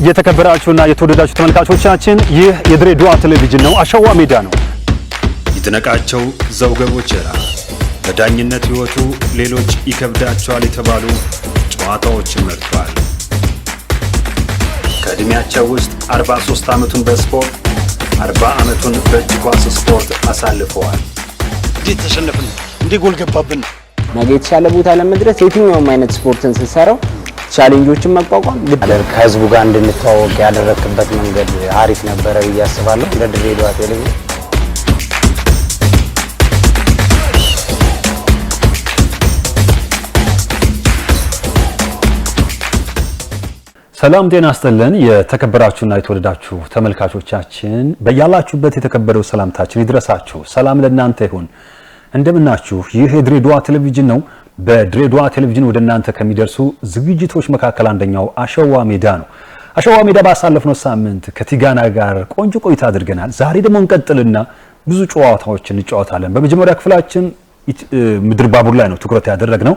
የተከበራችሁና የተወደዳችሁ ተመልካቾቻችን ይህ የድሬዳዋ ቴሌቪዥን ነው። አሸዋ ሜዳ ነው። ይድነቃቸው ዘውገ ቦቸራ በዳኝነት ህይወቱ ሌሎች ይከብዳቸዋል የተባሉ ጨዋታዎችን መርጧል። ከእድሜያቸው ውስጥ 43 ዓመቱን በስፖርት 40 ዓመቱን በእጅ ኳስ ስፖርት አሳልፈዋል። እንዴት ተሸነፍን? እንዴት ጎል ገባብን? ነገ የተሻለ ቦታ ለመድረስ የትኛውም አይነት ስፖርትን ስንሰራው ቻሌንጆችን መቋቋም ከህዝቡ ጋር እንድንተዋወቅ ያደረክበት መንገድ አሪፍ ነበረ ብዬ አስባለሁ። እንደ ድሬዳዋ ቴሌቪዥን ሰላም ጤና ይስጥልን። የተከበራችሁና የተወደዳችሁ ተመልካቾቻችን በያላችሁበት የተከበረው ሰላምታችን ይድረሳችሁ። ሰላም ለእናንተ ይሁን። እንደምናችሁ። ይህ የድሬዳዋ ቴሌቪዥን ነው። በድሬዳዋ ቴሌቪዥን ወደ እናንተ ከሚደርሱ ዝግጅቶች መካከል አንደኛው አሸዋ ሜዳ ነው። አሸዋ ሜዳ ባሳለፍነው ሳምንት ከቲጋና ጋር ቆንጆ ቆይታ አድርገናል። ዛሬ ደግሞ እንቀጥልና ብዙ ጨዋታዎችን እንጫወታለን። በመጀመሪያ ክፍላችን ምድር ባቡር ላይ ነው ትኩረት ያደረግነው።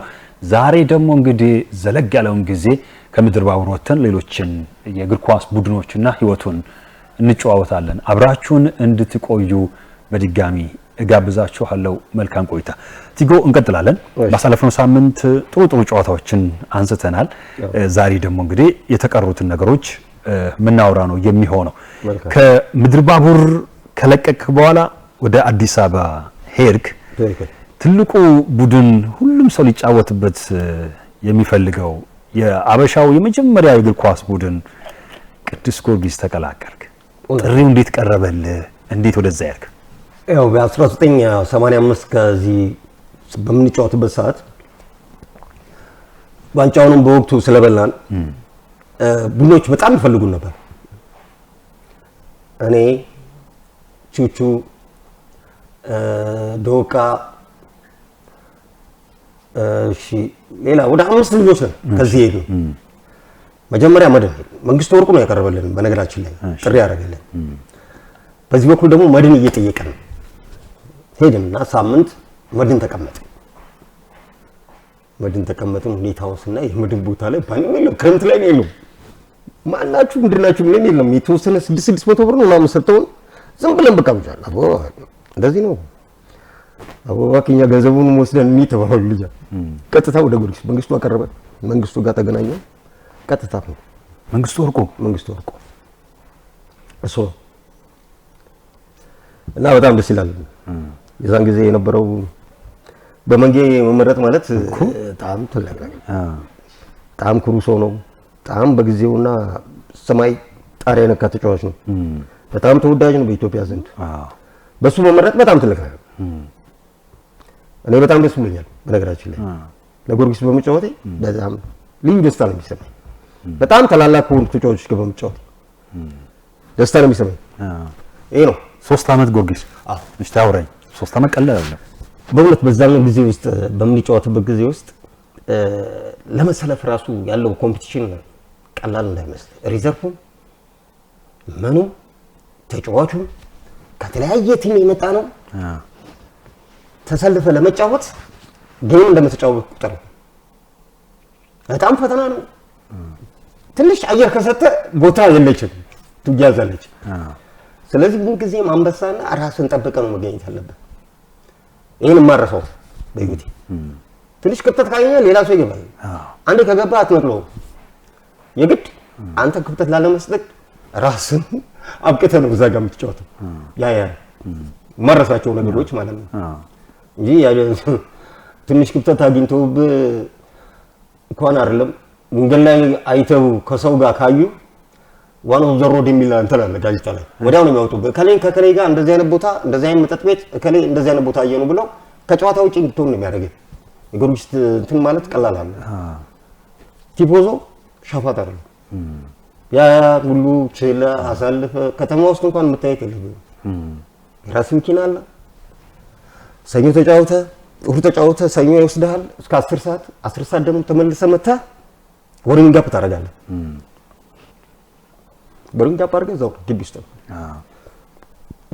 ዛሬ ደግሞ እንግዲህ ዘለግ ያለውን ጊዜ ከምድር ባቡር ወጥተን ሌሎችን የእግር ኳስ ቡድኖችና ህይወቱን እንጨዋወታለን። አብራችሁን እንድትቆዩ በድጋሚ እጋብዛችኋለሁ። መልካም ቆይታ። ቲጎ እንቀጥላለን። ባሳለፍነው ሳምንት ጥሩ ጨዋታዎችን አንስተናል። ዛሬ ደግሞ እንግዲህ የተቀሩትን ነገሮች ምናወራ ነው የሚሆነው። ከምድር ባቡር ከለቀቅ በኋላ ወደ አዲስ አበባ ሄድክ። ትልቁ ቡድን ሁሉም ሰው ሊጫወትበት የሚፈልገው የአበሻው የመጀመሪያ የእግር ኳስ ቡድን ቅዱስ ጊዮርጊስ ተቀላቀልክ። ጥሪው እንዴት ቀረበልህ? እንዴት ወደዛ ያልክ? ያው በ1985 ከዚህ በምንጫወትበት ሰዓት ዋንጫውንም በወቅቱ ስለበላን ቡድኖች በጣም ይፈልጉን ነበር። እኔ ቹቹ ዶቃ ሌላ ወደ 5 ልጆች ነው ከዚህ ሄዱ። መጀመሪያ መንግስቱ ወርቁ ነው ያቀረበልን። በነገራችን ላይ ጥሪ ያደረገልን። በዚህ በኩል ደግሞ መድን እየጠየቀ ነው። ሄድንና ሳምንት መድን ተቀመጥን። ሁኔታውን ስናይ የመድን ቦታ ላይ ባንም የለም፣ ክረምት ላይ ነው የለው። ማናችሁ ምንድናችሁ ምን የለም። የተወሰነ 600 ብር ነው ምናምን ሰጥተውን ዝም ብለን በቃ ብቻ እንደዚህ ነው አቦባክኛ ገንዘቡን ወስደን ተባባሉ። ልጅ ቀጥታ ወደ ጊዮርጊስ መንግስቱ አቀረበ። መንግስቱ ጋር ተገናኘ። ቀጥታ ነው መንግስቱ ወርቁ እሱ እና በጣም ደስ ይላል። የዛን ጊዜ የነበረው በመንጌ መመረጥ ማለት በጣም ትልቅ ነገር። በጣም ኩሩ ሰው ነው። በጣም በጊዜውና ሰማይ ጣሪያ የነካ ተጫዋች ነው። በጣም ተወዳጅ ነው በኢትዮጵያ ዘንድ። በሱ መመረጥ በጣም ትልቅ ነገር። እኔ በጣም ደስ ብሎኛል። በነገራችን ላይ ለጊዮርጊስ በመጫወቴ በጣም ልዩ ደስታ ነው የሚሰማኝ። በጣም ታላላቅ ከሆኑ ተጫዋቾች ጋር በመጫወት ደስታ ነው የሚሰማኝ። ይሄ ነው 3 ዓመት ጊዮርጊስ። እሺ ታውራኝ 3 ዓመት ቀላል አይደለም በእውነት። በዛም ጊዜ ውስጥ በምንጫወትበት ጊዜ ውስጥ ለመሰለፍ ራሱ ያለው ኮምፒቲሽን ቀላል እንዳይመስል፣ ሪዘርቭም ምኑም ተጫዋቹም ከተለያየ ቲም የመጣ ነው። ተሰልፈ ለመጫወት ግን እንደምትጫወት ቁጥር በጣም ፈተና ነው። ትንሽ አየር ከሰጠ ቦታ የለችም፣ ትያዛለች። ስለዚህ ምን ጊዜ አንበሳና ራስን ጠብቀ ነው መገኘት ያለበት። ይሄን ማረፈው በዩቲ ትንሽ ክፍተት ካገኘ ሌላ ሰው ይገባል። አንዴ ከገባ አትነቅለው። የግድ አንተ ክፍተት ላለመስጠት ራስን አብቅተ ነው እዛ ጋር የምትጫወተው። ያ ማረሳቸው ነገሮች ማለት ነው እንጂ ትንሽ ክፍተት አግኝተው እንኳን አይደለም መንገድ ላይ አይተው ከሰው ጋር ካዩ ዋናው ዘሮድ የሚል እንትን አለ ጋዜጣ ላይ ወዲያው ነው የሚያወጡበት። ከከሌ ጋር እንደዚህ አይነት ቦታ እንደዚህ አይነት መጠጥ ቤት ከሌ እንደዚህ አይነት ቦታ አየኑ ብለው ከጨዋታ ውጪ እንድትሆን ነው የሚያደርገው። የጊዮርጊስ እንትን ማለት ቀላል አለ። ቲፎዞ ሻፋት አይደለም። ያ ሁሉ ቼላ አሳልፈ ከተማ ውስጥ እንኳን መታየት የለብህም። የራስህ መኪና አለ። ሰኞ ተጫውተ እሁድ ተጫውተ ሰኞ ይወስድሃል እስከ 10 ሰዓት ደግሞ ተመልሰህ መተህ ወሪንግ አፕ ታደርጋለህ። ወሪንግ አፕ አድርገህ እዛው ግቢ ውስጥ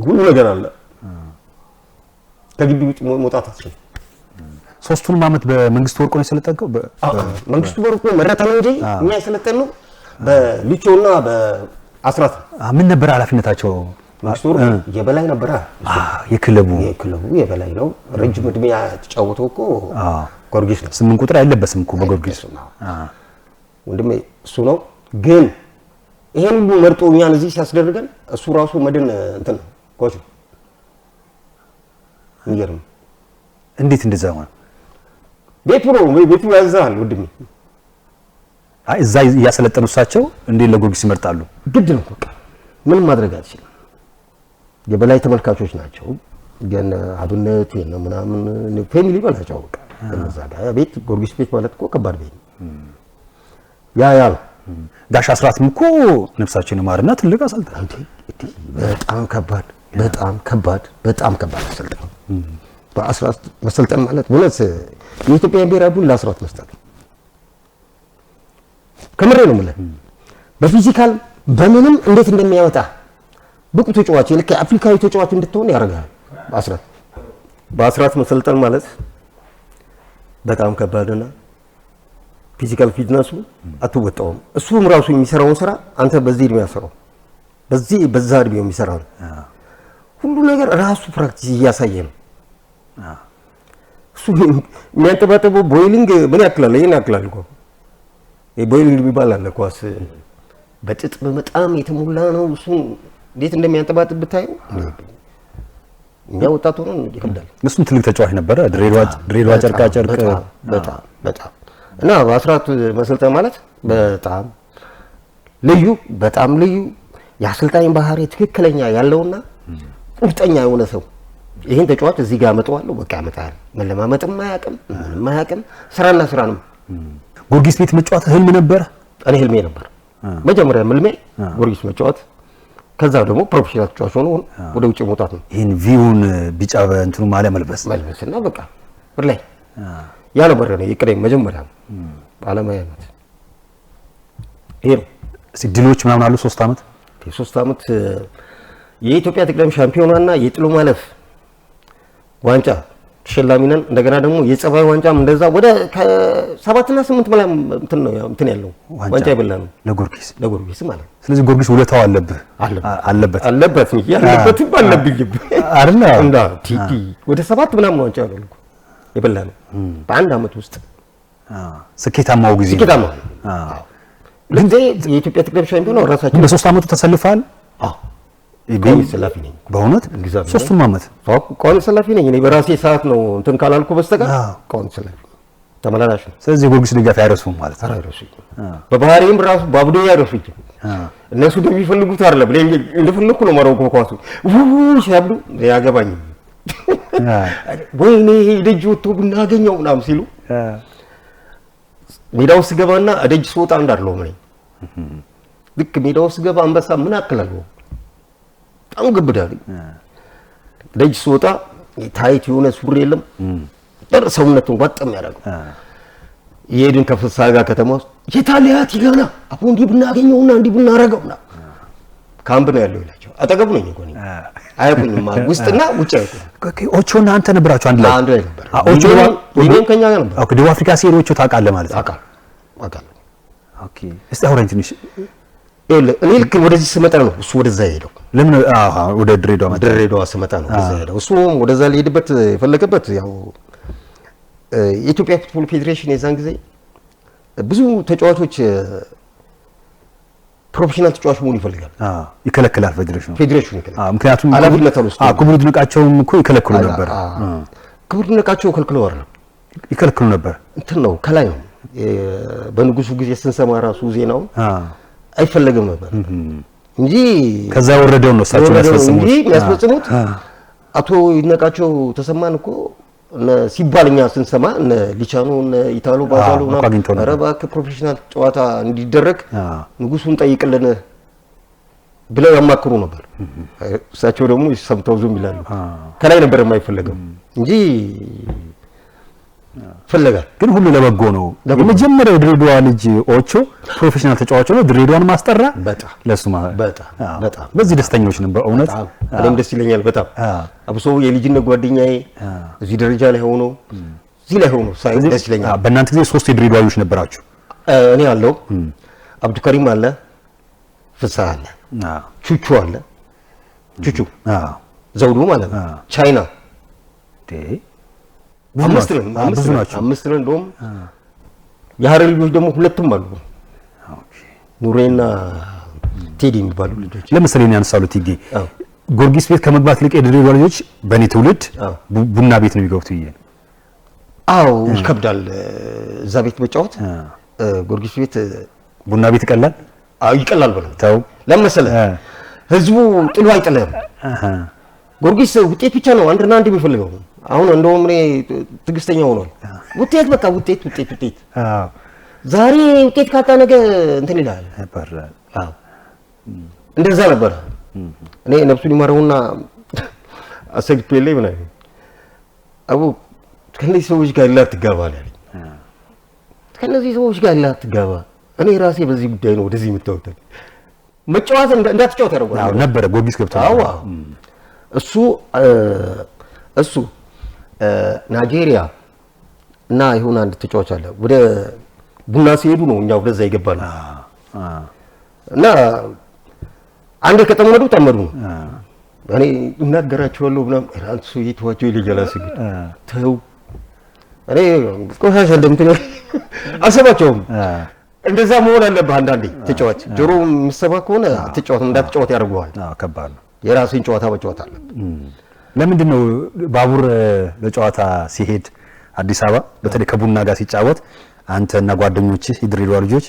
ሁሉ ነገር አለ። ከግቢ ውጭ መውጣት አትችልም። 3ቱንም ዓመት በመንግስቱ ወርቁ ነው የሰለጠንከው? መንግስቱ ወርቁ መረታ ነው እንጂ እኛ የሰለጠን ነው በልቾና በአስራት ምን ነበር ኃላፊነታቸው? ማስቶር የበላይ ነበር። የክለቡ የበላይ ነው። ረጅም እድሜ ተጫወተው እኮ ጊዮርጊስ ነው። 8 ቁጥር አይለበስም እኮ በጊዮርጊስ ወንድሜ እሱ ነው። ግን ይሄን ሁሉ መርጦ እኛን እዚህ ሲያስደርገን እሱ ራሱ መድን እንትን ነው ኮች ነው። ይገርም እንዴት እንደዛ ሆነ? ቤቱ ያዛል ወንድሜ። እዛ እያሰለጠኑ እሳቸው እንዴት ለጊዮርጊስ ይመርጣሉ? ግድ ነው በቃ ምንም ማድረግ አትችልም። የበላይ ተመልካቾች ናቸው። ግን አብነት የነ ምናምን ፋሚሊ በላቸው በቃ እነዛ ጋር ቤት ጊዮርጊስ ቤት ማለት እኮ ከባድ ቤት ያ ነው። ጋሽ አስራትም እኮ ነፍሳቸውን ይማርና ትልቅ አሰልጣኝ በጣም ከባድ አሰልጣኝ። በአስራት መሰልጠን ማለት እውነት የኢትዮጵያ ብሔራዊ ቡድን ለአስራት መስጠት ከምሬ ነው የምልህ። በፊዚካል በምንም እንዴት እንደሚያወጣ ብቁ ተጫዋች ልክ አፍሪካዊ ተጫዋች እንድትሆን ያደርጋል። በአስራት መሰልጠን ማለት በጣም ከባድና ፊዚካል ፊትነሱ አትወጣውም። እሱም ራሱ የሚሰራውን ስራ አንተ በዚህ እድሜ ያሰራው በዛ እድሜ የሚሰራው ሁሉ ነገር ራሱ ፕራክቲስ እያሳየ ነው። እሱ የሚያንጠባጠበው ቦይሊንግ ምን ያክላል? ይሄን ያክላል እኮ ቦይሊንግ የሚባል አለ ኳስ በጥጥ በጣም የተሞላ ነው። እሱ እንዴት እንደሚያንጠባጥብ ብታየው እኛ ወጣት ሆነን ይከብዳል። እሱም ትልቅ ተጫዋች ነበረ። ድሬዳዋ ጨርቃ ጨርቅ በጣም እና በአስራት መሰልጠን ማለት በጣም ልዩ የአሰልጣኝ ባህሪ ትክክለኛ ያለውና ቁርጠኛ የሆነ ሰው ይሄን ተጫዋች እዚህ ጋር አመጣዋለሁ በቃ ያመጣል። መለማመጥም ማያውቅም ስራና ስራ ነው። ጊዮርጊስ ቤት መጫወት ህልም ነበር። እኔ ህልሜ ነበር መጀመሪያ ህልሜ ጊዮርጊስ መጫወት፣ ከዛ ደግሞ ፕሮፌሽናል ተጫዋች ሆኖ ወደ ውጭ መውጣት ነው። ይሄን ቪውን ቢጫ በእንትኑ ማሊያ መልበስና በቃ ወደ ላይ ያ ነበር ነው የቅሬም መጀመሪያ ዓላማዬ ነው። ይሄ ነው ድሎች ምናምን አሉ። 3 ዓመት የኢትዮጵያ ጥቅለም ሻምፒዮናና የጥሎ ማለፍ ዋንጫ ተሸላሚ ነን። እንደገና ደግሞ የጸባይ ዋንጫም እንደዛ ወደ 7 እና 8 በላይ እንትን ያለው ዋንጫ ይበላ ነው ለጊዮርጊስ ማለት። ስለዚህ ጊዮርጊስ ውለታው አለበት ያለበትም አለብኝ አይደል? እንዳ ቲቲ ወደ 7 ምናምን ዋንጫ ያለው ይበላ ነው በአንድ አመት ውስጥ። ስኬታማው ጊዜ የኢትዮጵያ ጥቅለም ሻምፒዮና ራሳችን በ3 ዓመቱ ተሰልፋል። ቋሚ ሰላፊ ነኝ በእውነት 3ቱም ዓመት ቋሚ ሰላፊ ነኝ እኔ በራሴ ሰዓት ነው እንትን ካላልኩ በስተቀር ቋሚ ሰላፊ ተመላላሽ ነው። ስለዚህ ጊዮርጊስ ድጋፍ አይረሱም ማለት ነው። አይረሱም በባህሪም ራሱ ባብዶ ያረሱኝ እነሱ እንደሚፈልጉት አይደለም። እንደፈለኩ ነው ማረው ኳሱ ሲያብዱ ያገባኝ ወይኔ ደጅ ወጥቶ ብናገኘው ምናምን ሲሉ ሜዳው ውስጥ ገባና ደጅ ስወጣ እንዳለው ምን ልክ ሜዳው ውስጥ ገባ አንበሳ ምን አክላለሁ በጣም ግብዳል። ደጅ ስወጣ ታይት የሆነ ሱሪ የለም ሰውነቱን ወጣም ያደርገው የሄድን ከፍሳ ጋር ከተማ ውስጥ የታሊያት ይጋና አሁን እንዲህ ብናገኘውና እንዲህ ብናረገውና ካምፕ ነው ያለው ይላቸው። አጠገቡ ነኝ እኮ ነኝ አይቁኝም ውስጥና ውጭ አይቁኝ። ኦቾና አንተ ነበራችሁ አንድ ላይ ነበር። ወይኔም ከኛ ጋር ነበር። ኦኬ ደቡብ አፍሪካ ሲሄድ ኦቾ ታውቃለህ ማለት ነው? አውቃለሁ። ኦኬ እስቲ አውራኝ ትንሽ። እኔ ልክ ወደዚህ ስመጣ ነው እሱ ወደዛ ሄደው። ለምን ወደ ድሬዳዋ ስመጣ ነው ወደዛ ሄደው። እሱ ወደዛ ሊሄድበት የፈለገበት ያው የኢትዮጵያ ፉትቦል ፌዴሬሽን የዛን ጊዜ ብዙ ተጫዋቾች ፕሮፌሽናል ተጫዋች መሆን ይፈልጋል። ይከለክላል ፌዴሬሽኑ ይከለክላል። ምክንያቱም ኃላፊነት አልወስድ ክቡር ድንቃቸውም እኮ ይከለክሉ ነበር። ክቡር ድንቃቸው ከልክለው አይደለም ይከለክሉ ነበር። እንትን ነው ከላይ ነው በንጉሱ ጊዜ ስንሰማ ራሱ ዜናው አይፈለግም ነበር እንጂ ከዛ ወረደው ነው እሳቸው የሚያስፈጽሙት። አቶ ይነቃቸው ተሰማን እኮ ሲባልኛ ስንሰማ ሊቻኖ ኢታሎ ባዛሎ ኧረ እባክህ ፕሮፌሽናል ጨዋታ እንዲደረግ ንጉሱን ጠይቅልን ብለው ያማክሩ ነበር። እሳቸው ደግሞ ሰምተው ዝም ይላሉ። ከላይ ነበር የማይፈለገው እንጂ ፈለጋል። ግን ሁሉ ለበጎ ነው። የመጀመሪያው ድሬዳዋ ልጅ ኦቾ ፕሮፌሽናል ተጫዋች ነው። ድሬዳዋን ማስጠራ ለሱ በጣም በዚህ ደስተኞች ነን በእውነት። እኔም ደስ ይለኛል በጣም አብሶ የልጅነት ጓደኛዬ እዚህ ደረጃ ላይ ሆኖ እዚህ ላይ ሆኖ ሳይ ደስ ይለኛል። በእናንተ ጊዜ 3 የድሬዳዋ ልጆች ነበራችሁ? እኔ አለው አብዱከሪም አለ፣ ፍስሐ አለ፣ ቹቹ አለ። ቹቹ ዘውዱ ማለት ነው። ቻይና አምስት ነን። እንደውም የሀረር ልጆች ደግሞ ሁለቱም አሉ። ኑሬና ቴዲ የሚባሉ ልጆች ለምሳሌ ነው ያነሳሉ። ቲጌ ጊዮርጊስ ቤት ከመግባት ይልቅ የድሬዳዋ ልጆች በእኔ ትውልድ ቡና ቤት ነው የሚገቡት ብዬ ነው። አዎ ይከብዳል እዛ ቤት መጫወት። ጊዮርጊስ ቤት ቡና ቤት ይቀላል። አዎ ይቀላል ብለው ተው ለምን መሰለህ ህዝቡ ጥሎ አይጥልህም። ጊዮርጊስ ውጤት ብቻ ነው አንድና አንድ የሚፈልገው። አሁን እንደውም እኔ ትዕግስተኛ ሆኗል። ውጤት በቃ ውጤት። አዎ ዛሬ ውጤት ካጣ ነገ እንትን ይላል። አዎ እንደዛ ነበር። እኔ ነፍሱን ይማረውና አሰግቼ ላይ ምን አይደል አቡ ከነዚህ ሰዎች ጋር ላትጋባ አለኝ። ከነዚህ ሰዎች ጋር ላትጋባ እኔ ራሴ በዚህ ጉዳይ ነው ወደዚህ የምታወጣው። መጫወት እንዳትጫወት ያደርጋል። አዎ ነበረ ጊዮርጊስ ገብቶ አዎ እሱ ናይጄሪያ እና ይሁን አንድ ተጫዋች አለ ወደ ቡና ሲሄዱ ነው እኛ ወደዛ ይገባል። እና አንዴ ከተመዱ ተመዱ። እኔ እናገራቸዋለሁ ምናምን ራንሱ ይተዋቸው ይልጃላስ ተው እኔ ቆሻሻ እንደምትነ አሰባቸውም። እንደዛ መሆን አለበት። አንዳንዴ ተጫዋች ጆሮ የሚሰማ ከሆነ ተጫዋች እንዳትጫወት ያደርገዋል። ከባድ ነው። የራስን ጨዋታ መጫወት አለ። ለምንድን ነው ባቡር ለጨዋታ ሲሄድ አዲስ አበባ በተለይ ከቡና ጋር ሲጫወት አንተና ጓደኞችህ የድሬዳዋ ልጆች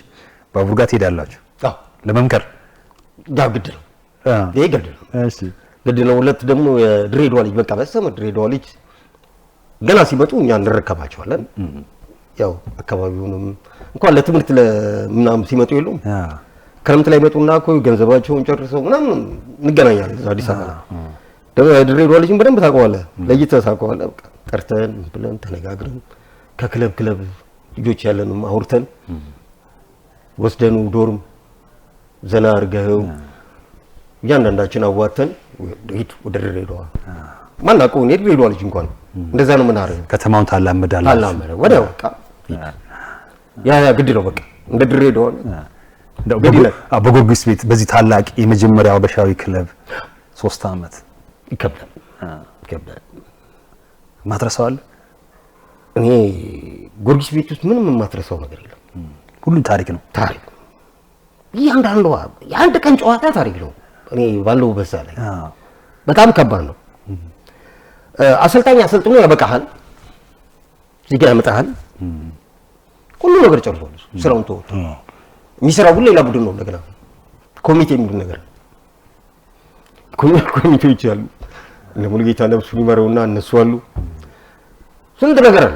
ባቡር ጋር ትሄዳላችሁ? ለመምከር ያው ግድ ነው። ይሄ ግድ ነው። እሺ ግድ ነው። ሁለት ደግሞ የድሬዳዋ ልጅ በቃ በሰመ ድሬዳዋ ልጅ ገና ሲመጡ እኛ እንረከባቸዋለን። ያው አካባቢውንም እንኳን ለትምህርት ለምናም ሲመጡ የሉም ክረምት ላይ መጡና እኮ ገንዘባቸውን ጨርሰው ምናምን እንገናኛለን አዲስ አበባ። ደግሞ ድሬዳዋ ልጅም በደንብ ታውቀዋለህ፣ ለይተህ ታውቀዋለህ። በቃ ጠርተን ብለን ተነጋግረን ከክለብ ልጆች ያለንም አውርተን ወስደን ዶርም ዘና አድርገው እያንዳንዳችን አዋተን ወደ ድሬዳዋ ማናውቀው እኔ ድሬዳዋ ልጅ እንኳን እንደዛ ነው የምናደርገው። ከተማውን ታላምዳለህ ወዲያው በቃ ያ ግድ ነው። በቃ እንደ ድሬዳዋ በጊዮርጊስ ቤት በዚህ ታላቅ የመጀመሪያው አበሻዊ ክለብ 3 አመት ይከብዳል። ማትረሳው አለ? እኔ ጊዮርጊስ ቤት ውስጥ ምንም የማትረሳው ነገር የለም። ሁሉም ታሪክ ነው። እያንዳንዱ የአንድ ቀን ጨዋታ ታሪክ ነው። እኔ ባለው በዛ ላይ በጣም ከባድ ነው። አሰልጣኝ አሰልጥኖ ያበቃሃል፣ እዚህ ጋር ያመጣሃል። ሁሉ ነገር ጨርሷል። ስራውን ተወው። የሚሰራው ሁሉ ሌላ ቡድን ነው። እንደገና ኮሚቴ የሚሉት ነገር ኮሚቴዎች አሉ። እነ ሙሉጌታ ነብሱን ይመረውና እነሱ አሉ። ስንት ነገር አለ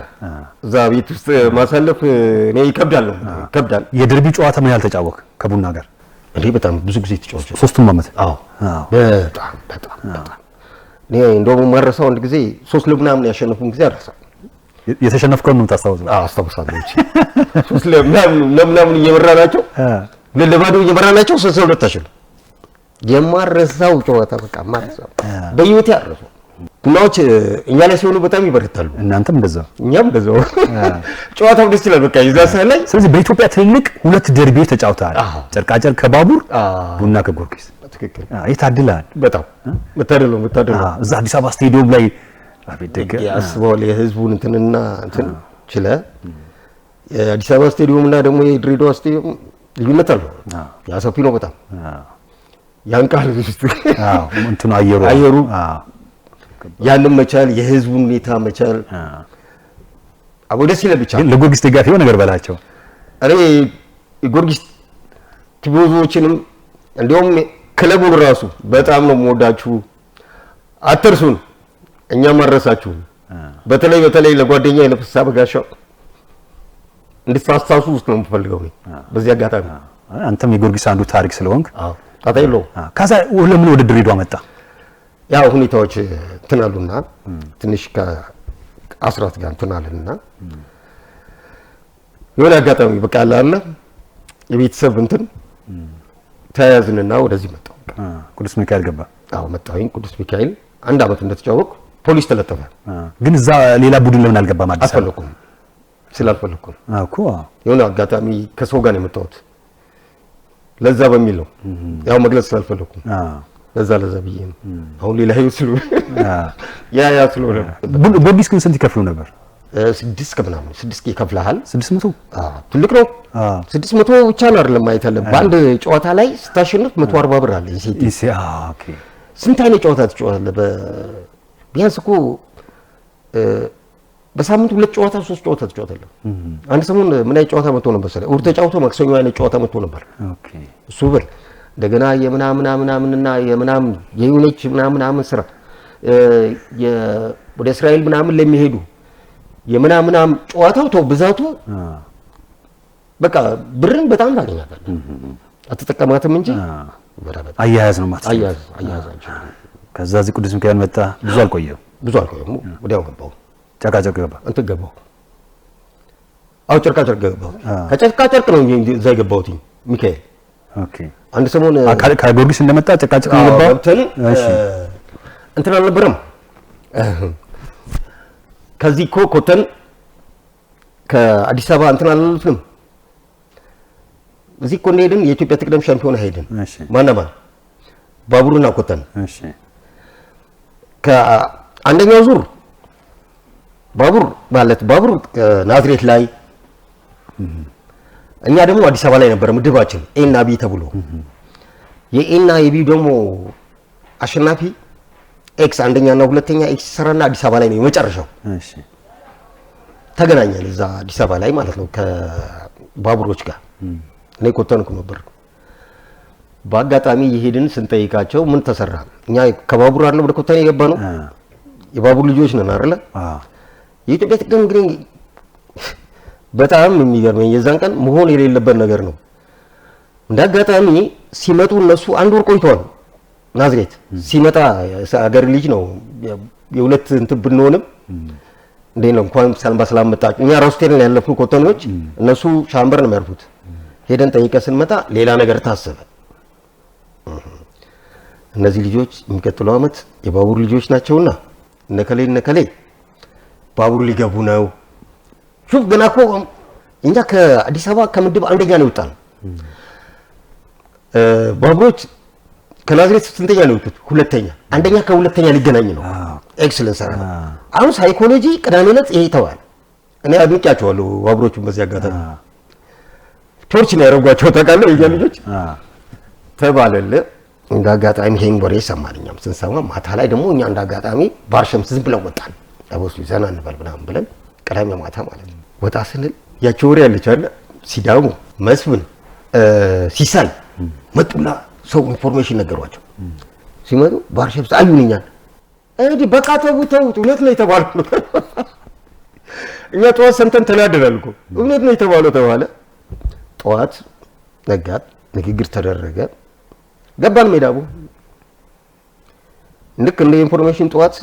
እዛ ቤት ውስጥ ማሳለፍ። እኔ ይከብዳል። የደርቢ ጨዋታ ምን ያህል ተጫወክ ከቡና ጋር? እኔ በጣም ብዙ ጊዜ ተጫወቻለሁ። 3ቱም አመት? አዎ በጣም እኔ እንደውም ማረሳው አንድ ጊዜ 3 ለምናምን ያሸነፉን ጊዜ አረሳው። የተሸነፍከው ነው ታስታውሰው? አዎ አስታውሳለሁ። 3 ለምናምን እየመራናቸው ለባዶ እየመራናቸው 3-2 አሸነፉ። የማረሳው ጨዋታ በቃ ማረሳው በህይወቴ አረሳው። ቡናዎች እኛ ላይ ሲሆኑ በጣም ይበረታሉ። እናንተም እንደዛው እኛም እንደዛው። ጨዋታው ደስ ይላል በቃ የዛ ሰዓት ላይ። ስለዚህ በኢትዮጵያ ትልልቅ 2 ደርቢዎች ተጫውተሃል። ጨርቃጨር ከባቡር፣ ቡና ከጊዮርጊስ። ትክክል። ይታድላል በጣም መታደል ነው። እዛ አዲስ አበባ ስቴዲየም ላይ አቤት ደግ ያስበዋል። የህዝቡን እንትን ችለ የአዲስ አበባ ስቴዲየም እና ደግሞ የድሬዳዋ ስቴዲየም ልዩነት አለው። ያ ሰፊ ነው በጣም ያን ቃል ውስጥ እንትኑ አየሩ ያንን መቻል የህዝቡን ሁኔታ መቻል አቦ ደስ ይላል። ብቻ ለጊዮርጊስ ደጋፊ የሆነ ነገር በላቸው። እኔ የጊዮርጊስ ቲፎዞችንም እንዲያውም ክለቡን ራሱ በጣም ነው የምወዳችሁ፣ አትርሱን፣ እኛም አረሳችሁ። በተለይ ለጓደኛዬ ለፍስሐ በጋሻው እንድታስታውሱ ውስጥ ነው የምፈልገው እኔ በዚህ አጋጣሚ። አንተም የጊዮርጊስ አንዱ ታሪክ ስለሆንክ ጣጣ የለውም። ከዛ ለምን ወደ ድሬዳዋ መጣ? ያው ሁኔታዎች እንትን አሉና ትንሽ ከአስራት ጋር እንትን አለና የሆነ አጋጣሚ በቃ አለ የቤተሰብ እንትን ተያያዝንና ወደዚህ መጣሁ። ቅዱስ ሚካኤል ገባ? አዎ መጣሁኝ። ቅዱስ ሚካኤል 1 አመት እንደተጫወቅኩ ፖሊስ ተለጠፈ። ግን እዛ ሌላ ቡድን ለምን አልገባም? አዲስ አልፈለኩም። ስላልፈለኩ እኮ የሆነ አጋጣሚ ከሰው ጋር ነው የመጣሁት። ለዛ በሚል ነው ያው መግለጽ ስላልፈለኩ ለዛ ብዬ ነው። አሁን ሌላ ህይወት ስለሆነ ያ ስለሆነ ቦርዲስ ግን ስንት ይከፍሉ ነበር? 6 ከምናምን 6 ይከፍልሃል። 600 ትልቅ ነው። 600 ብቻ ነው አይደለም ማለት ያለብህ። በአንድ ጨዋታ ላይ ስታሸንፍ 140 ብር አለ። ኦኬ ስንት አይነት ጨዋታ ትጫወታለህ? ቢያንስ እኮ በሳምንት 2 ጨዋታ 3 ጨዋታ ትጫወታለህ። አንድ ሰሞን ምን አይነት ጨዋታ መጥቶ ነበር መሰለህ? እሑድ ተጫውቶ ማክሰኞ አይነት ጨዋታ መጥቶ ነበር። ኦኬ እሱ ብል እንደገና የምናምናምናምንና የምናምን የዩኒች ምናምን ስራ ወደ እስራኤል ምናምን ለሚሄዱ የምናምናም ጨዋታው ተው ብዛቱ በቃ ብርን በጣም ታገኛለህ። አትጠቀማትም እንጂ አያያዝ ነው ማለት አያያዛቸው። ከዛ እዚህ ቅዱስ ሚካኤል መጣ። ብዙ አልቆየም። ወዲያው ገባው። ጨርቃጨርቅ ገባ። እንትን ገባው። አው ጨርቃጨርቅ ገባው። ከጨርቃጨርቅ ነው እንጂ እዛ የገባሁት ሚካኤል። ኦኬ አንድ ሰሞን ከጊዮርጊስ እንደመጣ ጨርቃጨርቅ ነው ገባው። እሺ እንትን አልነበረም። ከዚህ እኮ ኮተን ከአዲስ አበባ እንትን አላለፍንም። እዚህ እኮ እንደሄድን የኢትዮጵያ ትቅደም ሻምፒዮና ሄድን። ማን ባቡርና ኮተን። እሺ ከአንደኛው ዙር ባቡር ናዝሬት ላይ እኛ ደግሞ አዲስ አበባ ላይ ነበር ምድባችን ኤ እና ቢ ተብሎ የኤ እና የቢ ደግሞ አሸናፊ ኤክስ አንደኛና ሁለተኛ ኤክስ ሰራና አዲስ አበባ ላይ ነው የመጨረሻው። እሺ ተገናኘን እዛ አዲስ አበባ ላይ ማለት ነው ከባቡሮች ጋር። እኔ ኮተንኩ ነበር። በአጋጣሚ የሄድን ስንጠይቃቸው ምን ተሰራ? እኛ ከባቡር አይደለም ወደ ኮተን የገባ ነው። የባቡር ልጆች ነን አይደለ? የኢትዮጵያ ትቅደም እንግዲህ በጣም የሚገርመኝ የዛን ቀን መሆን የሌለበት ነገር ነው። እንዳጋጣሚ ሲመጡ እነሱ አንድ ወር ቆይተዋል። ናዝሬት ሲመጣ አገር ልጅ ነው የሁለት እንትን ብንሆንም እንዴት ነው እንኳን ሰላም መጣችሁ። እኛ ሮስቴልን ያለፍኑ ኮተኖች እነሱ ሻምበር ነው የሚያርፉት። ሄደን ጠይቀን ስንመጣ ሌላ ነገር ታሰበ። እነዚህ ልጆች የሚቀጥለው አመት የባቡር ልጆች ናቸውና እነከሌ ባቡር ሊገቡ ነው። ሹፍ ገና እኮ እኛ ከአዲስ አበባ ከምድብ አንደኛ ነው የወጣነው። ባቡሮች ከናዝሬት ስንተኛ ነው የወጡት? ሁለተኛ። አንደኛ ከሁለተኛ ሊገናኝ ነው። ኤክሰለንስ አለ። አሁን ሳይኮሎጂ ቅዳሜ ዕለት ይሄ ተባለ። እኔ አድንቄያቸዋለሁ ባቡሮቹን በዚህ አጋጣሚ ቶርች ነው ያደረጓቸው ታውቃለህ። የኛ ልጆች ተባለለ። እንደ አጋጣሚ ይሄን ወሬ ሰማንኛም ስንሰማ ማታ ላይ ደግሞ እኛ እንደ አጋጣሚ ባርሸም ዝም ብለው ወጣን። አቦስ ዘና እንበል ምናምን ብለን ቅዳሜ ማታ ማለት ነው ወጣ ስንል ያቸው ወሬ ያለች አለ ሲዳሙ መስፍን ሲሳይ መጡና ሰው ኢንፎርሜሽን ነገሯቸው። ሲመጡ ባርሸም አዩኝኛል። እንዴ በቃ ተውት እውነት ነው የተባለው። እኛ ጠዋት ሰምተን ተናደናል እኮ እውነት ነው የተባለው ተባለ። ጠዋት ነጋት ንግግር ተደረገ። ገባን ሜዳቡ ልክ እንደ ኢንፎርሜሽን ጠዋት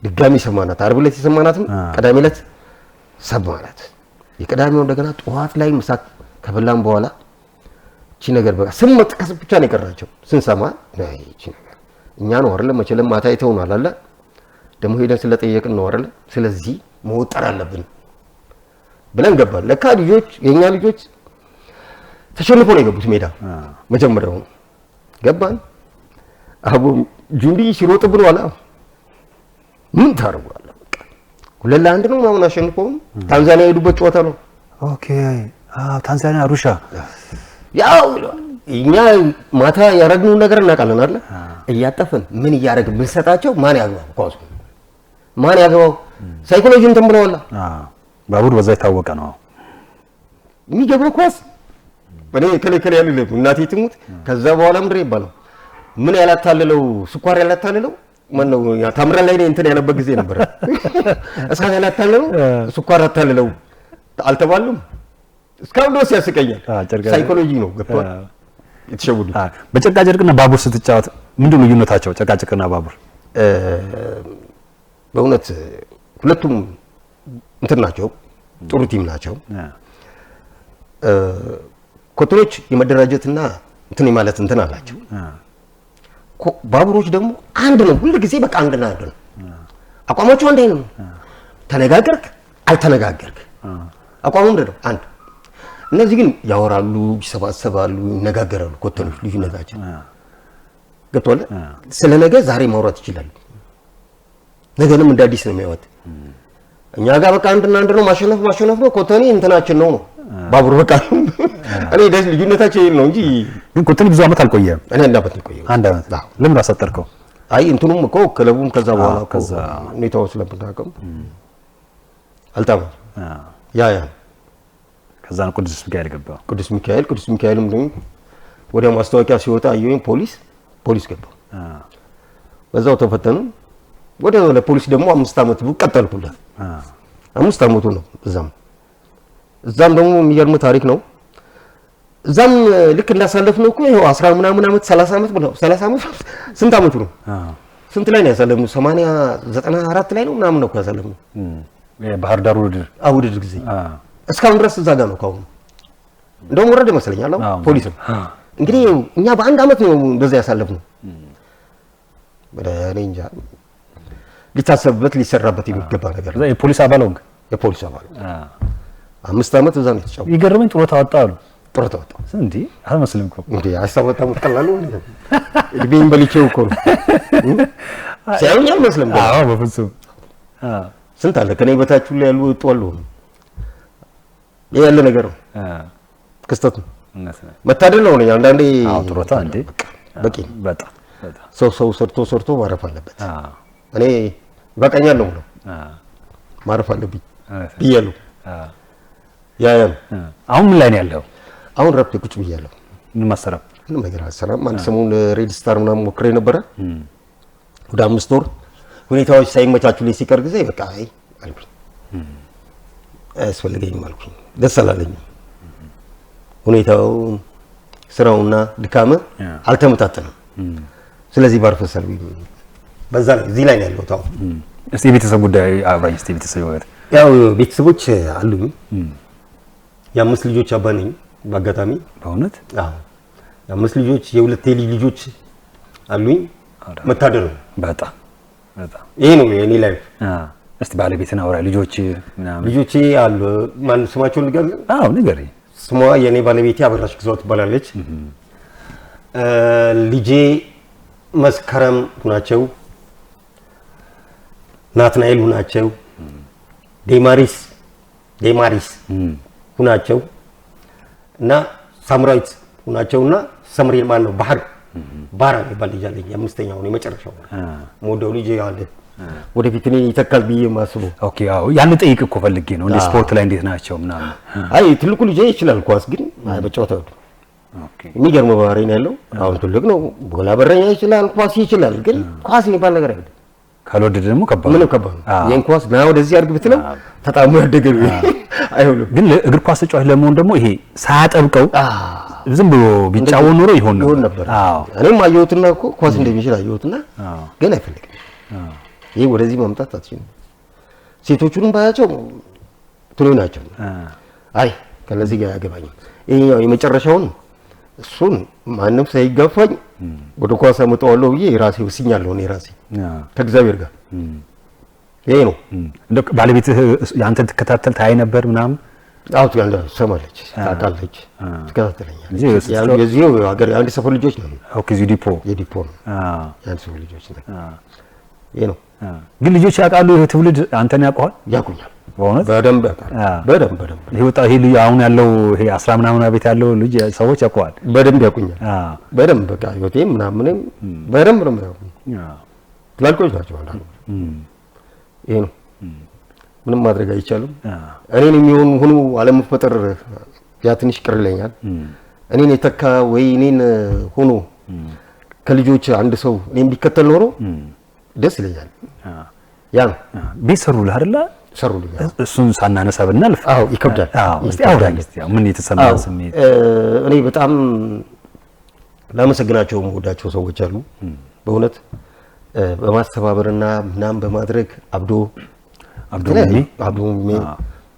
ድጋሚ ሰማናት። ዓርብ ዕለት የሰማናትም ቅዳሜ ዕለት ሰማናት። የቅዳሜው እንደገና ጠዋት ላይ ምሳ ከበላን በኋላ እቺ ነገር በቃ ስም መጥቀስ ብቻ ነው የቀራቸው። ስንሰማ እቺ ነገር እኛ ነው አይደል መቼለም ማታ አይተውናል አለ ደግሞ ሄደን ስለጠየቅን ነው አይደል ስለዚህ መወጠር አለብን ብለን ገባን። ለካ ልጆች የኛ ልጆች ተሸንፎ ነው የገቡት ሜዳ መጀመሪያው ገባን። አቡ ጁንዲ ሲሮጥ ብሎ አላ ምን ታረጋለህ? በቃ 2-1 ነው ማሙን አሸንፈው ታንዛኒያ የሄዱበት ጨዋታ ነው። ኦኬ ታንዛኒያ አሩሻ ያው እኛ ማታ ያረግነው ነገር እናውቃለን አይደል? እያጠፈን ምን እያረግ ብንሰጣቸው ማን ያግባው ኳሱ ማን ያግባው ሳይኮሎጂ እንትን ብለዋል። ባቡር በዛ የታወቀ ነው የሚገባው ኳስ በኔ ከለከለ ያለ እናቴ ትሙት። ከዛ በኋላ ምድር ይባላል ምን ያላታለለው ስኳር ያላታለለው ማን ነው? ያ ታምራ ላይ እንትን ያለበት ጊዜ ነበር። እሳት ያላታለለው ስኳር አታለለው አልተባሉም። እስካሁን ድረስ ያስቀኛል። ሳይኮሎጂ ነው ገብቷል። የተሸወዱ በጨርቃጨርቅና ባቡር ስትጫወት ምንድን ነው ልዩነታቸው? ጨርቃጨርቅና ባቡር በእውነት ሁለቱም እንትን ናቸው፣ ጥሩ ቲም ናቸው። ኮተኖች የመደራጀትና እንትን ማለት እንትን አላቸው። ባቡሮች ደግሞ አንድ ነው፣ ሁሉ ጊዜ በቃ አንድ ነው። አቋማቸው አንድ አይነት ነው። ተነጋገርክ አልተነጋገርክ አቋሙ ምንድን ነው? አንድ እነዚህ ግን ያወራሉ፣ ይሰባሰባሉ፣ ይነጋገራሉ። ኮተኖች ልዩነታችን ገብቷል። ስለ ነገ ዛሬ ማውራት ይችላሉ። ነገንም እንደ አዲስ ነው የሚያወት። እኛ ጋር በቃ አንድና አንድ ነው፣ ማሸነፍ ነው። ኮተኔ እንትናችን ነው ባቡር በቃ እኔ ደስ ልዩነታችን ነው እንጂ ግን ኮተኔ ብዙ አመት አልቆየም። እኔ አንድ አመት ነው የቆየው። አንድ አመት ለምን አሳጠርከው? አይ እንትኑም እኮ ክለቡም ከዛ በኋላ ከዛ ሁኔታው ስለምታውቀው አልጣም ያ ከዛ ነው ቅዱስ ሚካኤል ገባው። ቅዱስ ሚካኤልም ደግሞ ወዲያው ማስታወቂያ ሲወጣ አየሁኝ ፖሊስ ገባው። በዛው ተፈተኑ። ወደ ለፖሊስ ደግሞ 5 አመት ቀጠልኩለት። 5 አመቱ ነው እዛም ደግሞ የሚገርም ታሪክ ነው። እዛም ልክ እንዳሳለፍነው እኮ ይሄው 10 ምናምን አመት 30 አመት ብለው 30 አመት ስንት አመቱ ነው? ስንት ላይ ነው ያሳለፍነው? 80 94 ላይ ነው ምናምን ነው ያሳለፍነው። የባህር ዳር ውድድር ጊዜ እስካሁን ድረስ እዛ ጋር ነው። ካሁን እንደውም ወረደ መስለኛል ፖሊስም። እንግዲህ እኛ በአንድ አመት ነው እንደዛ ያሳለፍነው። እኔ እንጃ ሊታሰብበት ሊሰራበት የሚገባ ነገር ነው። የፖሊስ አባል 5 አመት እዛ ነው የተጫወተው። ይገርመኝ ጡረታ ወጣ አሉ። ጡረታ ወጣ እንዴ? አልመስልም እኮ እንዴ 17 አመት ቀላሉ እድሜን በልቼው እኮ ነው ሲያዩኝ አልመስልም። አዎ በፍጹም ስንት አለ ከኔ በታች ላይ ያሉ ወጣሉ። ይሄ ያለ ነገር ነው። ክስተት ነው። መታደል ነው። አንዳንዴ ጡረታ እንዴ በቂ በጣም ሰው ሰርቶ ማረፍ አለበት። እኔ በቀኛል ነው ማረፍ አለብኝ ብያለሁ። ያ አሁን ምን ላይ ነው ያለው? አሁን ረፍት ቁጭ ብያለሁ። ምንም አሰራም ምንም ነገር አሰራም። አንድ ሰሞን ሬድ ስታር ምናምን ሞክሬ ነበረ ወደ 5 ወር። ሁኔታዎች ሳይመቻቹልኝ ሲቀር ጊዜ በቃ አልኩኝ አያስፈልገኝም አልኩኝ። ደስ አላለኝም። ሁኔታው ስራውና ድካም አልተመጣጠንም። ስለዚህ ባርፈሰል በዛ ላይ እዚህ ላይ ነው ያለው። ታው እስቲ የቤተሰብ ጉዳይ አብራኝ። እስቲ ቤተሰብ ወር ያው ቤተሰቦች አሉኝ። የ5 ልጆች አባ ነኝ በአጋጣሚ። በእውነት አዎ የ5 ልጆች የሁለት ልጆች አሉኝ። መታደር ነው በጣም ይሄ ነው የኔ ላይፍ። እስቲ ባለቤትን አውራ ልጆች ምናምን ልጆቼ አሉ። ማን ስማቸውን ንገር? አዎ ንገረኝ። ስሟ የኔ ባለቤቴ አበራሽ ግዛው ትባላለች። ልጄ መስከረም ናቸው፣ ናትናኤል ናቸው፣ ዴማሪስ ናቸው እና ሳምራዊት ናቸውና ሰምሪን ማን ነው ባህር የሚባል ልጅ አለኝ። የአምስተኛው ነው የመጨረሻው ሞዴል ልጅ አለ። ወደፊት እኔ ይተካል ብዬ ማስበው። ኦኬ አዎ ያን ጠይቅ እኮ ፈልጌ ነው። እንደ ስፖርት ላይ እንዴት ናቸው ምናምን? አይ ትልቁ ልጅ ይችላል ኳስ ግን በጨዋታ ነው። ኦኬ የሚገርም ባህሪ ነው ያለው። አሁን ትልቅ ነው፣ ጎላ በረኛ ይችላል፣ ኳስ ይችላል። ግን ኳስ የሚባል ነገር አይደለም። ካልወደደ ደግሞ ከባድ ምንም ከባድ ነው። ይሄን ኳስ ና ወደዚህ አድርግ ብትለው ተጣሙ ያደገ ነው አይሆንም። ግን እግር ኳስ ተጫዋች ለመሆን ደግሞ ይሄ ሳያጠብቀው ዝም ብሎ ቢጫወት ኖሮ ይሆን ነበር። አዎ እኔም አየሁትና እኮ ኳስ እንደሚችል አየሁትና ግን አይፈልግም። ይሄ ወደዚህ ማምጣት አትችልም። ሴቶቹንም ባያቸው ትሎይ ናቸው። አይ ከነዚህ ጋር ያገባኝ ይሄኛው የመጨረሻውን እሱን ማንም ሳይጋፋኝ ወደ ኳስ አመጣዋለሁ ብዬ ራሴ ወስኛለሁ። እኔ ራሴ ከእግዚአብሔር ጋር ይሄ ነው። እንደ ባለቤትህ ያንተ ተከታተል ታይ ነበር ምናምን? አውጥ ያንተ ሰማለች፣ ታውቃለች፣ ትከታተለኛለች። የዚህ ሀገር አንድ ሰፈር ልጆች ነው። ኦኬ ዲፖ የዲፖ ነው። ያን ሰፈር ልጆች ነው። ይሄ ነው። ግን ልጆች ያውቃሉ። ይሄ ትውልድ አንተን ያውቀዋል? ያውቁኛል በእውነት በደንብ ያውቃል። በደንብ ይሄ ወጣ ይሄ ልጅ አሁን ያለው ይሄ 10 ምናምን ቤት ያለው ልጅ ሰዎች ያውቀዋል። በደንብ ያውቁኛል። በደንብ በቃ ህይወቴም ምናምንም በደንብ ነው የሚያውቁኝ። ትላልቆች ናቸው አንዳንዱ። ይሄ ነው። ምንም ማድረግ አይቻልም። እኔን የሚሆን ሆኖ አለመፈጠር ያ ትንሽ ቅር ይለኛል። እኔን የተካ ወይ እኔን ሆኖ ከልጆች አንድ ሰው እኔን ቢከተል ኖሮ ደስ ይለኛል። ያ ነው። ቤት ሰሩልህ አይደል? ሰሩልኝ። እሱን ሳናነሳ ብናልፍ አዎ ይከብዳል። እስቲ አውራኝ እስቲ ምን የተሰማ ስሜት? እኔ በጣም ላመሰግናቸው የምወዳቸው ሰዎች አሉ። በእውነት በማስተባበርና ምናምን በማድረግ አብዶ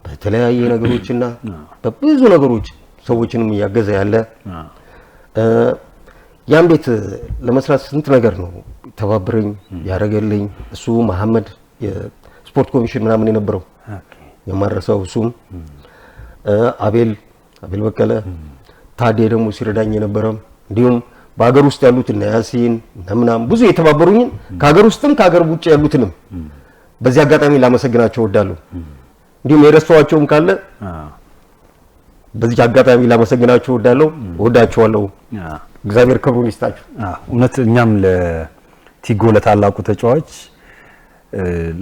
በተለያየ ነገሮችና በብዙ ነገሮች ሰዎችንም እያገዘ ያለ ያን ቤት ለመስራት ስንት ነገር ነው ተባብረኝ ያደረገልኝ። እሱ መሐመድ የስፖርት ኮሚሽን ምናምን የነበረው የማረሳው እሱም፣ አቤል አቤል በቀለ ታዴ ደግሞ ሲረዳኝ የነበረው እንዲሁም በአገር ውስጥ ያሉት እና ያሲን ምናምን ብዙ የተባበሩኝ ከሀገር ውስጥም ከሀገር ውጭ ያሉትንም በዚህ አጋጣሚ ላመሰግናቸው እወዳለሁ። እንዲሁም የረሳኋቸውም ካለ በዚህ አጋጣሚ ላመሰግናቸው እወዳለሁ። እወዳቸዋለሁ። እግዚአብሔር ክብሩን ይስጣችሁ። እውነት እኛም ለቲጎ ለታላቁ ተጫዋች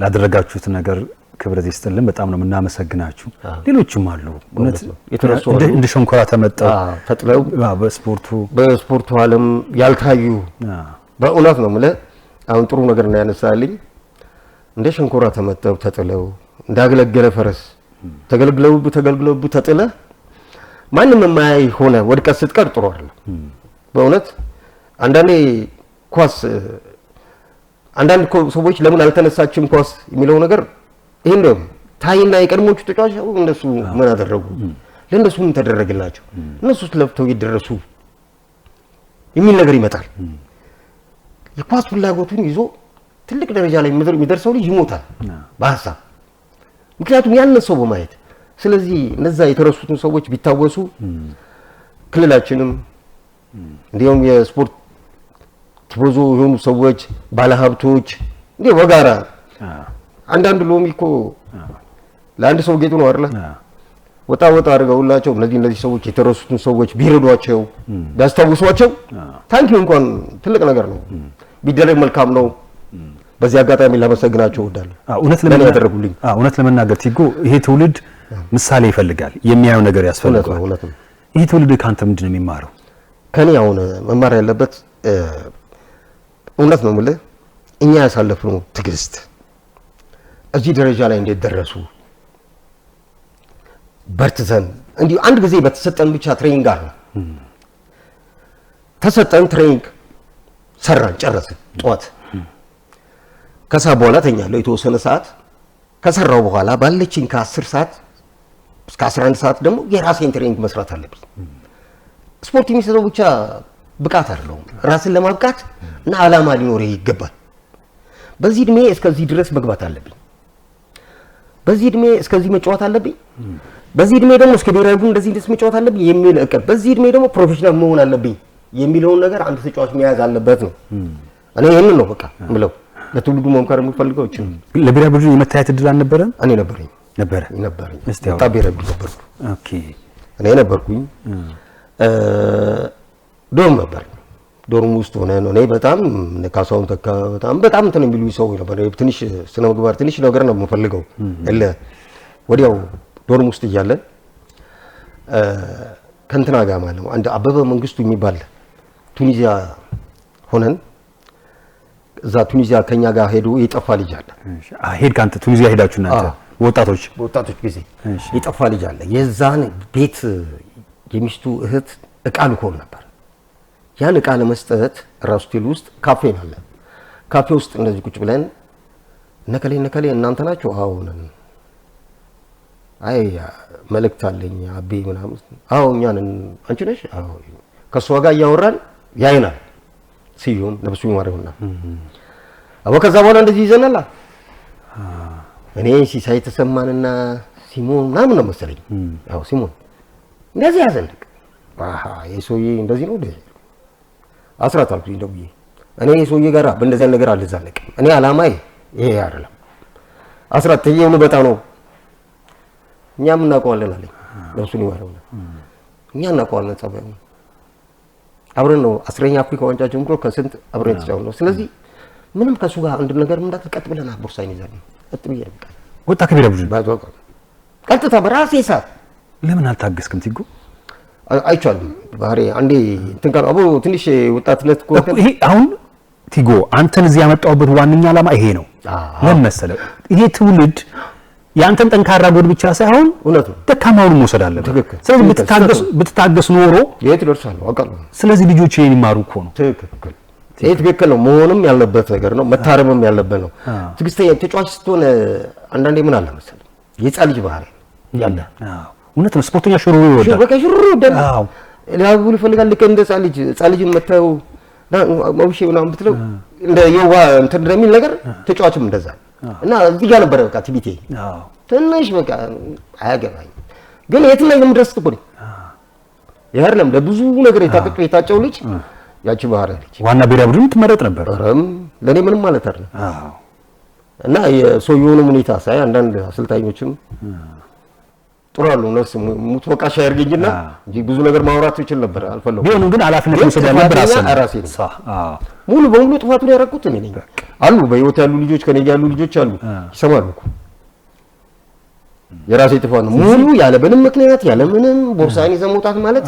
ላደረጋችሁት ነገር ክብረት ይስጥልን። በጣም ነው የምናመሰግናችሁ። ሌሎችም አሉ እውነት እንደ ሸንኮራ ተጥለው በስፖርቱ ዓለም ያልታዩ በእውነት ነው የምልህ። አሁን ጥሩ ነገር ነው ያነሳልኝ። እንደ ሸንኮራ ተጥለው እንዳገለገለ ፈረስ ተገልግለውብ ተጥለ ማንም የማያይ ሆነ ወድቀህ ስትቀር ጥሩ አይደለም በእውነት። አንዳንዴ ኳስ አንዳንድ ሰዎች ለምን አልተነሳችም ኳስ የሚለው ነገር ይሄን ነው ታይና የቀድሞቹ ተጫዋቾች እነሱ ምን አደረጉ ለእነሱ ምን ተደረገላቸው እነሱ ስለፍተው ይደረሱ የሚል ነገር ይመጣል። የኳስ ፍላጎቱን ይዞ ትልቅ ደረጃ ላይ የሚደርሰው ልጅ ይሞታል በሐሳብ ምክንያቱም ያንን ሰው በማየት። ስለዚህ እነዛ የተረሱትን ሰዎች ቢታወሱ ክልላችንም እንዲሁም የስፖርት ትቦዞ የሆኑ ሰዎች ባለሀብቶች እንዴ ወጋራ አንዳንድ ሎሚ እኮ ለአንድ ሰው ጌጡ ነው አይደል? ወጣ አድርገውላቸው እነዚህ ሰዎች የተረሱትን ሰዎች ቢረዷቸው ቢያስታውሷቸው ታንኪው እንኳን ትልቅ ነገር ነው ቢደረግ መልካም ነው። በዚህ አጋጣሚ ላመሰግናቸው እወዳለሁ። እውነት ለመናገር ቲጎ ይሄ ትውልድ ምሳሌ ይፈልጋል፣ የሚያየው ነገር ያስፈልጋል። ይሄ ትውልድ ካንተ ምንድን ነው የሚማረው? ከኔ አሁን መማር ያለበት እውነት ነው የምልህ እኛ ያሳለፍነው ትግስት እዚህ ደረጃ ላይ እንዴት ደረሱ በርትተን እንዲሁ አንድ ጊዜ በተሰጠን ብቻ ትሬኒንግ ጋር ነው ተሰጠን ትሬኒንግ ሰራን ጨረስን ጧት ከሳ በኋላ ተኛለሁ የተወሰነ ሰዓት ከሰራው በኋላ ባለችኝ ከ10 ሰዓት እስከ 11 ሰዓት ደግሞ የራሴን ትሬኒንግ መስራት አለብኝ። ስፖርት የሚሰጠው ብቻ ብቃት አይደለም ራስን ለማብቃት እና አላማ ሊኖርህ ይገባል። በዚህ እድሜ እስከዚህ ድረስ መግባት አለብኝ፣ በዚህ እድሜ እስከዚህ መጫወት አለብኝ፣ በዚህ እድሜ ደግሞ እስከ ብሔራዊ ቡድን እንደዚህ መጫወት አለብኝ የሚል እቅድ፣ በዚህ እድሜ ደግሞ ፕሮፌሽናል መሆን አለብኝ የሚለውን ነገር አንድ ተጫዋች መያዝ አለበት ነው። እኔ ይሄንን ነው በቃ ምለው ለትውልዱ መምከር የምፈልገው እቺ ነው። ለብሔራዊ ቡድን የመታየት እድል አልነበረም? እኔ ነበረኝ። በጣም ብሔራዊ ቡድን ነበርኩ። ኦኬ እኔ ነበርኩኝ። ዶርም ነበር። ዶርም ውስጥ ሆነን እኔ በጣም ነካሳውን ተካ በጣም እንትን የሚሉኝ ሰው ነበር። ትንሽ ስነ ምግባር ትንሽ ነገር ነው የምፈልገው እለ ወዲያው ዶርም ውስጥ እያለን ከእንትና ጋር ማለት ነው አንድ አበበ መንግስቱ የሚባል ቱኒዚያ ሆነን እዛ ቱኒዚያ ከኛ ጋር ሄዶ የጠፋ ልጅ አለ። ሄድ ካንተ ቱኒዚያ ሄዳችሁ እናንተ ወጣቶች ጊዜ የጠፋ ልጅ አለ። የዛን ቤት የሚስቱ እህት እቃ ልኮን ነበር። ያን እቃ ለመስጠት ራስ ሆቴል ውስጥ ካፌ አለ። ካፌ ውስጥ እንደዚህ ቁጭ ብለን ነከሌ እናንተ ናችሁ? አዎ ነን። አይ መልእክት አለኝ አቤ ምናምን። አዎ እኛ ነን። አንቺ ነሽ? አዎ። ከሷ ጋር እያወራን ያይናል ሲዩም ነብሱ ይማረውና አዎ። ከዛ በኋላ እንደዚህ ይዘናል። እኔ ሲሳይ ተሰማንና ሲሞን ምናምን ነው መሰለኝ። አዎ ሲሞን እንደዚህ ያዘንድቅ የሰውዬ እንደዚህ ነው ደስ አስራት አልኩኝ ደውዬ እኔ የሰውዬ ጋር በእንደዚህ ነገር አልዛለቅም። እኔ አላማዬ ይሄ አይደለም። አስራት ተየው ነው በጣም ነው እኛም እናውቀዋለን አለኝ። ነብሱን ይማረውና እኛ እናውቀዋለን ጸባዩ አብረን ነው 10ኛ አፍሪካ ዋንጫ ጀምሮ ከስንት አብረን ተጫውተን ነው። ስለዚህ ምንም ከሱ ጋር አንድ ነገር እንዳትቀጥ ብለና ቦርሳዬን ይዛለሁ እጥብዬ በቃ ወጣ ከቢራ ቡድን ቀጥታ በራሴ ሰዓት ለምን አልታገስክም ቲጎ? አይቻልም ባህሪ አንዴ እንትን ካለ አቦ ትንሽ ወጣትነት ኮንተ ይሄ አሁን ቲጎ አንተን እዚህ ያመጣውበት ዋንኛ ዓላማ ይሄ ነው። ምን መሰለህ ይሄ ትውልድ ያንተን ጠንካራ ጎድ ብቻ ሳይሆን እውነት ነው ደካማውን መውሰድ አለበት። ስለዚህ ብትታገስ ኖሮ የት ደርሳለሁ አውቃለሁ። ስለዚህ ልጆች ይሄን ይማሩ እኮ ነው። ትክክል ነው። መሆንም ያለበት ነገር ነው። መታረምም ያለበት ነው። ትግስተኛ ተጫዋች ስትሆን አንዳንዴ ምን አለ መሰለህ የጻ ልጅ ባህሪ ያለ እውነት ነው። ስፖርተኛ ሽሩሩ ይወዳል። በቃ ሽሩሩ ይወዳል። ሊያጉል ይፈልጋል። ልክ እንደ ጻ ልጅን መተው ማውሽ ምናምን ብትለው እንደ የዋ እንትን እንደሚል ነገር ተጫዋችም እንደዛ እና እዚህ ጋር ነበር በቃ ቲቢቴ ትንሽ በቃ አያገባኝ ግን የት ላይ ለምድረስ ትቆይ ይሄ አይደለም ለብዙ ነገር የታጨው ልጅ ያቺ ባህር ልጅ ዋና ብሔራዊ ቡድን ትመረጥ ነበር። ለኔ ምንም ማለት አይደለም። እና የሰውየውን ሁኔታ ሳይ አንዳንድ አሰልጣኞችም ጥሩ አሉ ነፍስ ሙት ወቃሽ ያርገኝና እንጂ ብዙ ነገር ማውራት ይችል ነበር አልፈለኩም። ቢሆንም ግን ኃላፊነት ወሰደ ነበር ራሴ ሙሉ በሙሉ ጥፋቱን ያደረኩት እኔ ነኝ። አሉ በህይወት ያሉ ልጆች ከኔ ጋር ያሉ ልጆች አሉ ይሰማሉ እኮ የራሴ ጥፋት ነው ሙሉ ያለ ምንም ምክንያት ያለ ምንም ቦርሳዬን ይዘህ መውጣት ማለት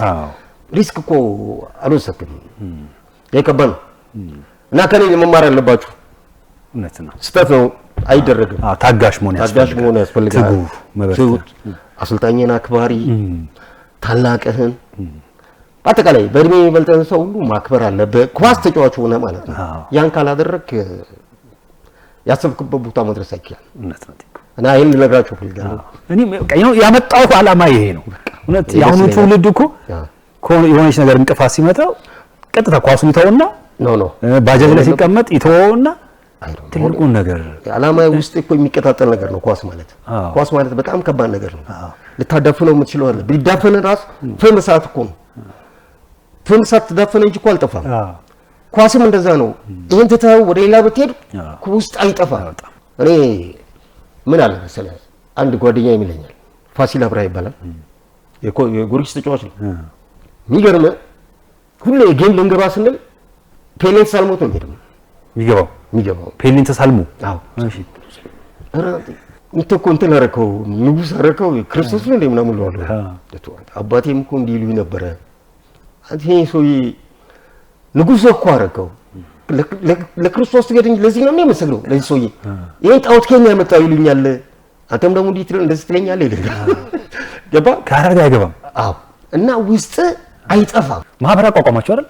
ሪስክ እኮ አልወሰድክም። የከባድ እና ከኔ መማር አለባችሁ። እውነት ነው ስህተት ነው አይደረግም። ታጋሽ መሆን ያስፈልጋል። ትጉት አሰልጣኝና አክባሪ ታላቅህን በአጠቃላይ በእድሜ የሚበልጠን ሰው ሁሉ ማክበር አለበት። ኳስ ተጫዋች ሆነ ማለት ነው። ያን ካላደረክ ያሰብክበት ቦታ መድረስ አይችልም። እውነት ነው እና ይሄን ልነግራችሁ ፈልጋለሁ። እኔ ያመጣው ዓላማ ይሄ ነው። እውነት ያሁኑ ትውልድ እኮ የሆነች ነገር እንቅፋት ሲመጣው ቀጥታ ኳሱን ይተውና ኖ ባጃጅ ላይ ሲቀመጥ ይተውና ትልቁን ነገር ዓላማው ውስጥ እኮ የሚቀጣጠል ነገር ነው ኳስ ማለት በጣም ከባድ ነገር ነው። ልታዳፍነው የምትችለው አለ ቢዳፈን ራስ ፍም ሰዓት እኮ ነው። ፍም ሰዓት ተዳፈነ እንጂ እኮ አልጠፋም። ኳስም እንደዛ ነው። ይሄን ትተው ወደ ሌላ ብትሄድ ውስጥ አይጠፋም። እኔ ምን አለ መሰለህ አንድ ጓደኛ ይለኛል ፋሲል አብራ ይባላል የጎርጊስ ተጫዋች ነው። የሚገርም ሁሌ ጌም ልንገባ ስንል ፔሌን ሳልሞት ነው የሚገባው ፔሌን ተሳልሞ እሺ እንተኮ እንትን አደረከው ንጉስ አደረከው ክርስቶስ ነው እንደምናምን ነው አባቴም እኮ እንዲሉኝ ነበረ። አንተ ሰውዬ ንጉስ እኮ አደረከው ለክርስቶስ ትገድኝ ለዚህ ነው የሚመስለው ለዚህ ሰውዬ ይሄን ጣውት ከኛ ያመጣው ይሉኛል። አንተም ደግሞ እንደዚህ ትለኛለህ ይልኛል። ገባ ካራጋ አይገባም። እና ውስጥ አይጠፋም። ማህበር አቋቋማችሁ አይደል?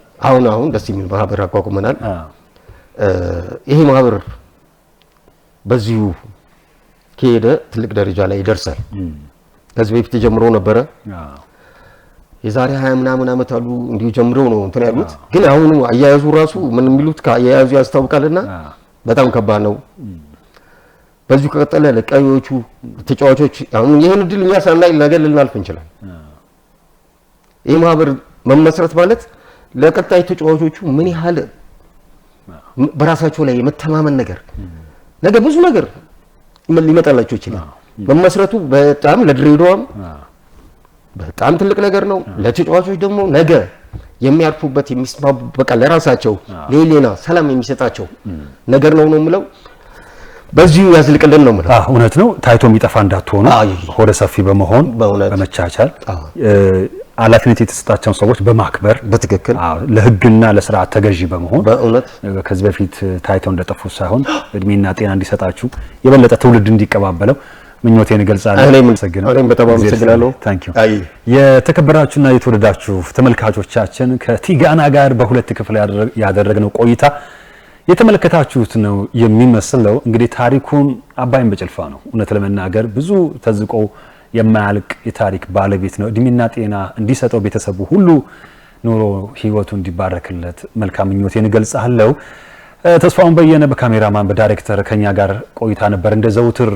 አሁን ደስ የሚል ማህበር አቋቁመናል። ይሄ ማህበር በዚሁ ከሄደ ትልቅ ደረጃ ላይ ይደርሳል። ከዚህ በፊት ጀምሮ ነበረ የዛሬ 20 ምናምን ዓመት አሉ እንዲሁ ጀምሮ ነው እንትን ያሉት። ግን አሁን አያያዙ ራሱ ምን የሚሉት ከአያያዙ ያስታውቃልና በጣም ከባድ ነው። በዚሁ ከቀጠለ ለቀዮቹ ተጫዋቾች አሁን ይሄን ድል እኛ ሳናይ ነገ ልናልፍ እንችላለን። ይሄ ማህበር መመስረት ማለት ለቀጣይ ተጫዋቾቹ ምን ያህል በራሳቸው ላይ የመተማመን ነገር ነገ ብዙ ነገር ሊመጣላቸው ይችላል። መመስረቱ በጣም ለድሬዳዋም በጣም ትልቅ ነገር ነው። ለተጫዋቾች ደግሞ ነገ የሚያርፉበት የሚስማሙ በቃ ለራሳቸው ሌላ ሰላም የሚሰጣቸው ነገር ነው የምለው። በዚሁ ያዝልቅልን ነው የምለው። እውነት ነው። ታይቶ የሚጠፋ እንዳትሆኑ ሆደ ሰፊ በመሆን በመቻቻል ኃላፊነት የተሰጣቸውን ሰዎች በማክበር በትክክል ለህግና ለስርዓት ተገዢ በመሆን በእውነት ከዚህ በፊት ታይተው እንደጠፉ ሳይሆን እድሜና ጤና እንዲሰጣችሁ የበለጠ ትውልድ እንዲቀባበለው ምኞቴን እገልጻለሁ። እኔም በጣም አመሰግናለሁ። የተከበራችሁና የተወደዳችሁ ተመልካቾቻችን ከቲጋና ጋር በሁለት ክፍል ያደረግነው ቆይታ የተመለከታችሁት ነው የሚመስለው። እንግዲህ ታሪኩን አባይን በጭልፋ ነው። እውነት ለመናገር ብዙ ተዝቆ የማያልቅ የታሪክ ባለቤት ነው። እድሜና ጤና እንዲሰጠው ቤተሰቡ ሁሉ ኑሮ ህይወቱ እንዲባረክለት መልካም ምኞቴን እገልጻለሁ። ተስፋውን በየነ በካሜራማን በዳይሬክተር ከኛ ጋር ቆይታ ነበር። እንደ ዘውትር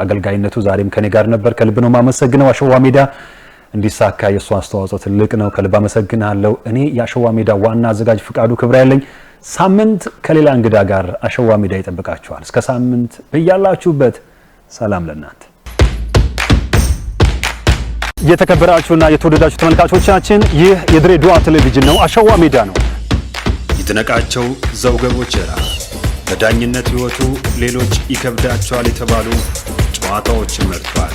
አገልጋይነቱ ዛሬም ከኔ ጋር ነበር። ከልብ ነው ማመሰግነው። አሸዋ ሜዳ እንዲሳካ የሱ አስተዋጽኦ ትልቅ ነው። ከልብ አመሰግናለሁ። እኔ የአሸዋ ሜዳ ዋና አዘጋጅ ፍቃዱ ክብራ ያለኝ። ሳምንት ከሌላ እንግዳ ጋር አሸዋ ሜዳ ይጠብቃችኋል። እስከ ሳምንት በያላችሁበት ሰላም ለእናንተ። የተከበራችሁና የተወደዳችሁ ተመልካቾቻችን ይህ የድሬዳዋ ቴሌቪዥን ነው። አሸዋ ሜዳ ነው። ይድነቃቸው ዘውገቦቸራ በዳኝነት ህይወቱ ሌሎች ይከብዳቸዋል የተባሉ ጨዋታዎችን መርቷል።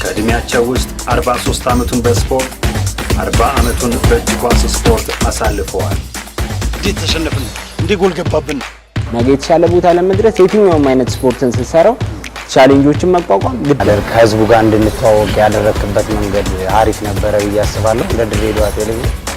ከእድሜያቸው ውስጥ 43 ዓመቱን በስፖርት 40 ዓመቱን በእጅ ኳስ ስፖርት አሳልፈዋል። እንዴት ተሸነፍን? እንዴ ጎል ገባብን? ነገ የተሻለ ቦታ ለመድረስ የትኛውም አይነት ስፖርትን ስትሰራው ቻሌንጆችን መቋቋም ከህዝቡ ጋር እንድንተዋወቅ ያደረክበት መንገድ አሪፍ ነበረ ብዬ አስባለሁ። ለድሬዳዋ ቴሌቪዥን